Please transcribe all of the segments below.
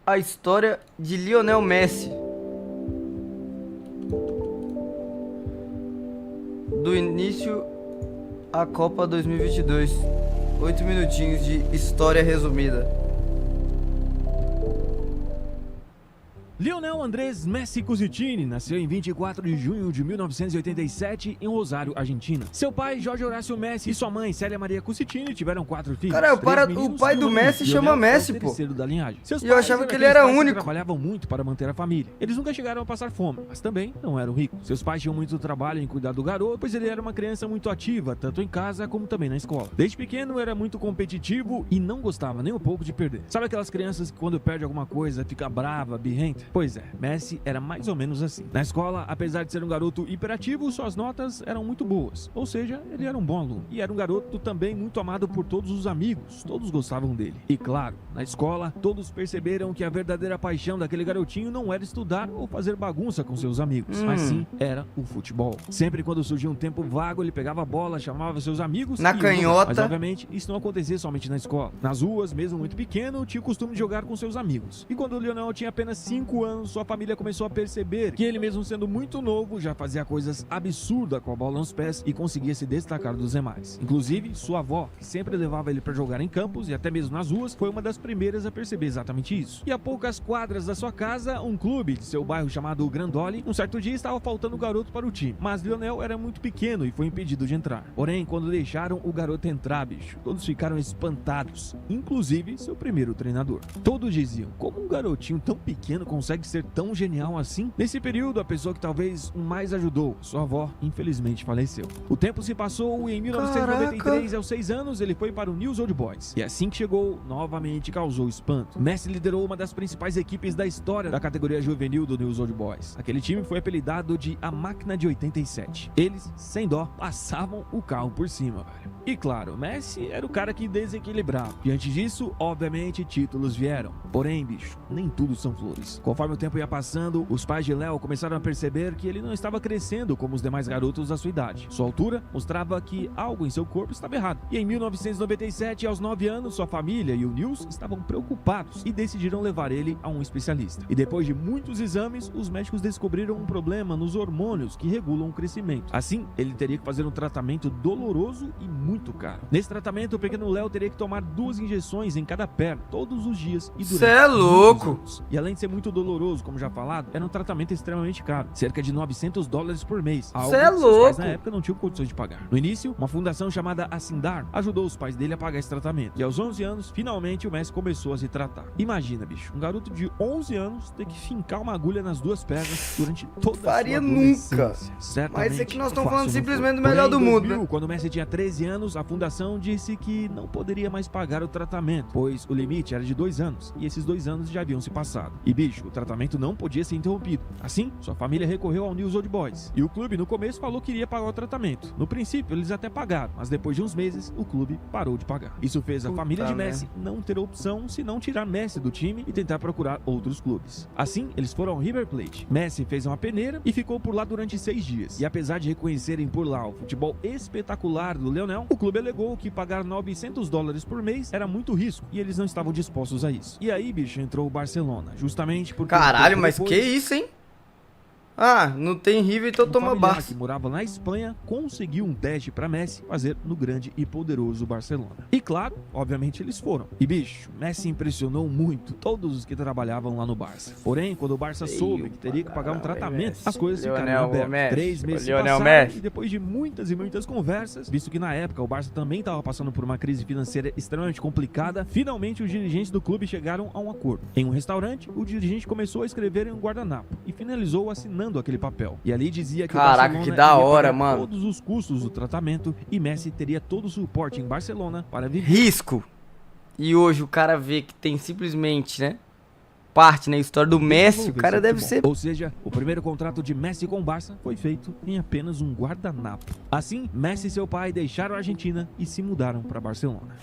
a história de Lionel Messi. Do início à Copa 2022. 8 minutinhos de história resumida. Lionel Andrés Messi Cusitini nasceu em 24 de junho de 1987 em Rosário, Argentina. Seu pai, Jorge Horácio Messi, e sua mãe, Célia Maria Cusitini, tiveram 4 filhos. Cara, o pai do Messi chama Messi, pô. Da linhagem. E eu achava que ele era único. Trabalhavam muito para manter a família. Eles nunca chegaram a passar fome, mas também não eram ricos. Seus pais tinham muito trabalho em cuidar do garoto, pois ele era uma criança muito ativa, tanto em casa como também na escola. Desde pequeno era muito competitivo e não gostava nem um pouco de perder. Sabe aquelas crianças que quando perde alguma coisa fica brava, birrenta? Pois é, Messi era mais ou menos assim. Na escola, apesar de ser um garoto hiperativo, suas notas eram muito boas. Ou seja, ele era um bom aluno. E era um garoto também muito amado por todos os amigos. Todos gostavam dele. E claro, na escola, todos perceberam que a verdadeira paixão daquele garotinho não era estudar ou fazer bagunça com seus amigos, mas sim era o futebol. Sempre quando surgia um tempo vago, ele pegava a bola, chamava seus amigos na canhota. Mas obviamente, isso não acontecia somente na escola. Nas ruas, mesmo muito pequeno, tinha o costume de jogar com seus amigos. E quando o Lionel tinha apenas 5 anos, sua família começou a perceber que ele, mesmo sendo muito novo, já fazia coisas absurdas com a bola nos pés e conseguia se destacar dos demais. Inclusive, sua avó, que sempre levava ele para jogar em campos e até mesmo nas ruas, foi uma das primeiras a perceber exatamente isso. E a poucas quadras da sua casa, um clube de seu bairro chamado Grandoli, um certo dia estava faltando o garoto para o time. Mas Lionel era muito pequeno e foi impedido de entrar. Porém, quando deixaram o garoto entrar, bicho, todos ficaram espantados, inclusive seu primeiro treinador. Todos diziam, como um garotinho tão pequeno consegue ser tão genial assim? Nesse período, a pessoa que talvez o mais ajudou, sua avó, infelizmente faleceu. O tempo se passou e em 1993, aos 6 anos, ele foi para o News Old Boys. E assim que chegou, novamente causou espanto. Messi liderou uma das principais equipes da história da categoria juvenil do News Old Boys. Aquele time foi apelidado de A Máquina de 87. Eles, sem dó, passavam o carro por cima, velho. E claro, Messi era o cara que desequilibrava. Diante disso, obviamente, títulos vieram. Porém, bicho, nem tudo são flores. Conforme o tempo ia passando, os pais de Léo começaram a perceber que ele não estava crescendo como os demais garotos da sua idade. Sua altura mostrava que algo em seu corpo estava errado. E em 1997, aos 9 anos, sua família e o News estavam preocupados e decidiram levar ele a um especialista. E depois de muitos exames, os médicos descobriram um problema nos hormônios que regulam o crescimento. Assim, ele teria que fazer um tratamento doloroso e muito caro. Nesse tratamento, o pequeno Léo teria que tomar 2 injeções em cada perna, todos os dias e durante Cê é louco! anos. E além de ser muito doloroso, como já falado, era um tratamento extremamente caro, cerca de $900 por mês. Cê é que seus louco! pais na época não tinham condições de pagar. No início, uma fundação chamada Asindar ajudou os pais dele a pagar esse tratamento. E aos 11 anos, finalmente o Messi começou a se tratar. Imagina, bicho, um garoto de 11 anos ter que fincar uma agulha nas 2 pernas durante toda Faria a sua nunca. Certamente, Mas é que nós estamos fácil falando não simplesmente foi. do melhor Porém, do em mundo, 2000, né? quando o Messi tinha 13 anos, a fundação disse que não poderia mais pagar o tratamento, pois o limite era de 2 anos, e esses 2 anos já haviam se passado. E bicho, o tratamento não podia ser interrompido. Assim, sua família recorreu ao News Old Boys, e o clube no começo falou que iria pagar o tratamento. No princípio, eles até pagaram, mas depois de uns meses, o clube parou de pagar. Isso fez a família de Messi não ter opção senão tirar Messi do time e tentar procurar outros clubes. Assim, eles foram ao River Plate. Messi fez uma peneira e ficou por lá durante 6 dias. E apesar de reconhecerem por lá o futebol espetacular do Lionel, o clube alegou que pagar $900 por mês era muito risco e eles não estavam dispostos a isso. E aí, bicho, entrou o Barcelona, justamente porque... Caralho, mas que isso, hein? Ah, não tem River, então toma Barça. Que morava na Espanha conseguiu um teste para Messi fazer no grande e poderoso Barcelona. E claro, obviamente eles foram. E bicho, Messi impressionou muito todos os que trabalhavam lá no Barça. Porém, quando o Barça soube que teria que pagar um tratamento, as coisas ficaram abertas. 3 meses passaram e depois de muitas e muitas conversas, visto que na época o Barça também estava passando por uma crise financeira extremamente complicada, finalmente os dirigentes do clube chegaram a um acordo. Em um restaurante, o dirigente começou a escrever em um guardanapo e finalizou assinando aquele papel. E ali dizia que caraca, que da hora, mano. Todos os custos do tratamento e Messi teria todo o suporte em Barcelona para viver. Risco. E hoje o cara vê que tem simplesmente, né? Parte na história do Messi, o cara deve ser... Ou seja, o primeiro contrato de Messi com o Barça foi feito em apenas um guardanapo. Assim, Messi e seu pai deixaram a Argentina e se mudaram para Barcelona.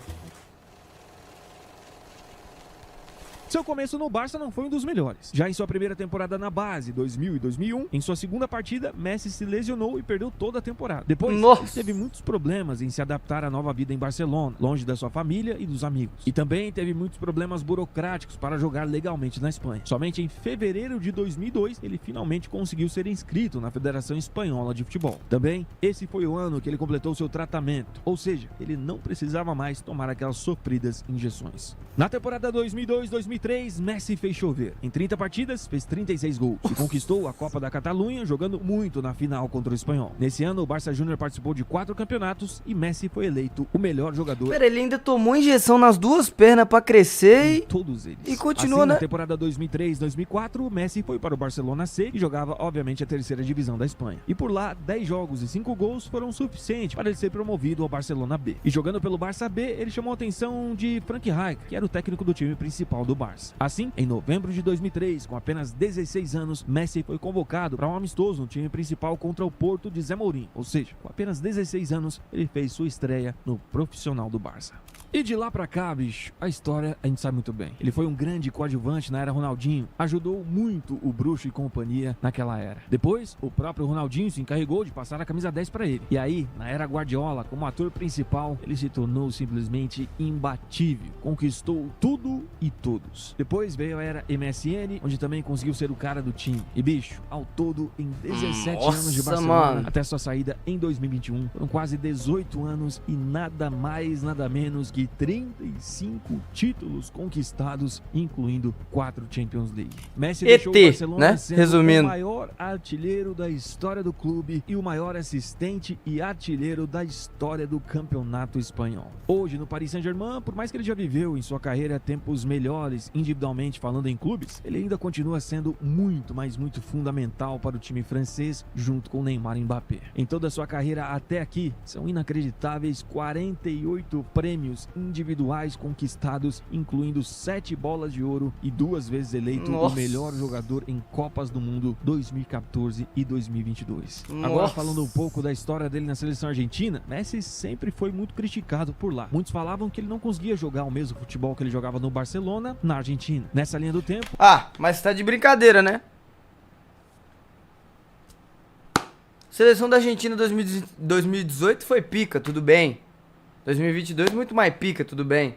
Seu começo no Barça não foi um dos melhores. Já em sua primeira temporada na base, 2000 e 2001, em sua segunda partida, Messi se lesionou e perdeu toda a temporada. Depois, ele teve muitos problemas em se adaptar à nova vida em Barcelona, longe da sua família e dos amigos. E também teve muitos problemas burocráticos para jogar legalmente na Espanha. Somente em fevereiro de 2002, ele finalmente conseguiu ser inscrito na Federação Espanhola de Futebol. Também, esse foi o ano que ele completou seu tratamento, ou seja, ele não precisava mais tomar aquelas sofridas injeções. Na temporada 2002-2003, Messi fez chover. Em 30 partidas, fez 36 gols e conquistou a Copa da Catalunha, jogando muito na final contra o Espanhol. Nesse ano, o Barça Júnior participou de 4 campeonatos e Messi foi eleito o melhor jogador. Pera, ele ainda tomou injeção nas duas pernas pra crescer todos eles. E continua, assim, né? Na temporada 2003-2004, Messi foi para o Barcelona C e jogava, obviamente, a terceira divisão da Espanha. E por lá, 10 jogos e 5 gols foram suficientes para ele ser promovido ao Barcelona B. E jogando pelo Barça B, ele chamou a atenção de Frank Rijkaard, que era o técnico do time principal do Barça. Assim, em novembro de 2003, com apenas 16 anos, Messi foi convocado para um amistoso no time principal contra o Porto de Zé Mourinho. Ou seja, com apenas 16 anos, ele fez sua estreia no profissional do Barça. E de lá pra cá, bicho, a história a gente sabe muito bem. Ele foi um grande coadjuvante na era Ronaldinho, ajudou muito o Bruxo e companhia naquela era. Depois, o próprio Ronaldinho se encarregou de passar a camisa 10 pra ele. E aí, na era Guardiola, como ator principal, ele se tornou simplesmente imbatível. Conquistou tudo e todos. Depois veio a era MSN, onde também conseguiu ser o cara do time. E bicho, ao todo, em 17 anos de Barcelona, mano, até sua saída em 2021, foram quase 18 anos e nada mais, nada menos que 35 títulos conquistados, incluindo 4 Champions League. Messi deixou o Barcelona, né? Sendo Resumindo, o maior artilheiro da história do clube e o maior assistente e artilheiro da história do campeonato espanhol. Hoje, no Paris Saint-Germain, por mais que ele já viveu em sua carreira tempos melhores, individualmente falando em clubes, ele ainda continua sendo muito, mas muito fundamental para o time francês, junto com Neymar e Mbappé. Em toda a sua carreira até aqui, são inacreditáveis 48 prêmios individuais conquistados, incluindo 7 bolas de ouro e 2 vezes eleito o melhor jogador em Copas do Mundo 2014 e 2022. Agora, falando um pouco da história dele na seleção argentina, Messi sempre foi muito criticado por lá. Muitos falavam que ele não conseguia jogar o mesmo futebol que ele jogava no Barcelona, na Argentina. Nessa linha do tempo... Ah, mas tá de brincadeira, né? Seleção da Argentina 2018 foi pica, tudo bem. 2022 muito mais pica, tudo bem.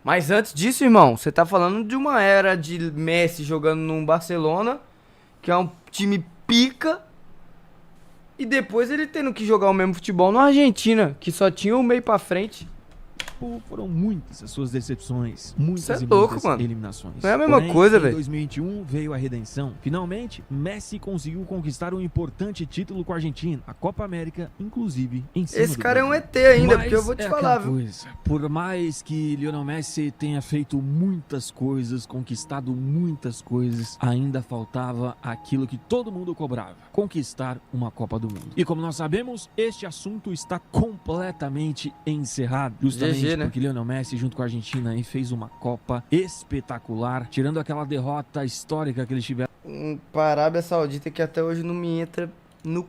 Mas antes disso, irmão, você tá falando de uma era de Messi jogando num Barcelona, que é um time pica, e depois ele tendo que jogar o mesmo futebol na Argentina, que só tinha o meio pra frente. Foram muitas as suas decepções, muitas e louco, muitas mano. eliminações. Não é a mesma coisa, velho. Em 2021 veio a redenção. Finalmente, Messi conseguiu conquistar um importante título com a Argentina, a Copa América, inclusive em cima Esse do cara é um Brasil. ET ainda, Mas porque eu vou te é falar, aquela viu? coisa. Por mais que Lionel Messi tenha feito muitas coisas, conquistado muitas coisas, ainda faltava aquilo que todo mundo cobrava: conquistar uma Copa do Mundo. E como nós sabemos, este assunto está completamente encerrado, justamente GG, né? porque Lionel Messi, junto com a Argentina, fez uma Copa espetacular, tirando aquela derrota histórica que eles tiveram Para a Arábia Saudita, que até hoje não me entra no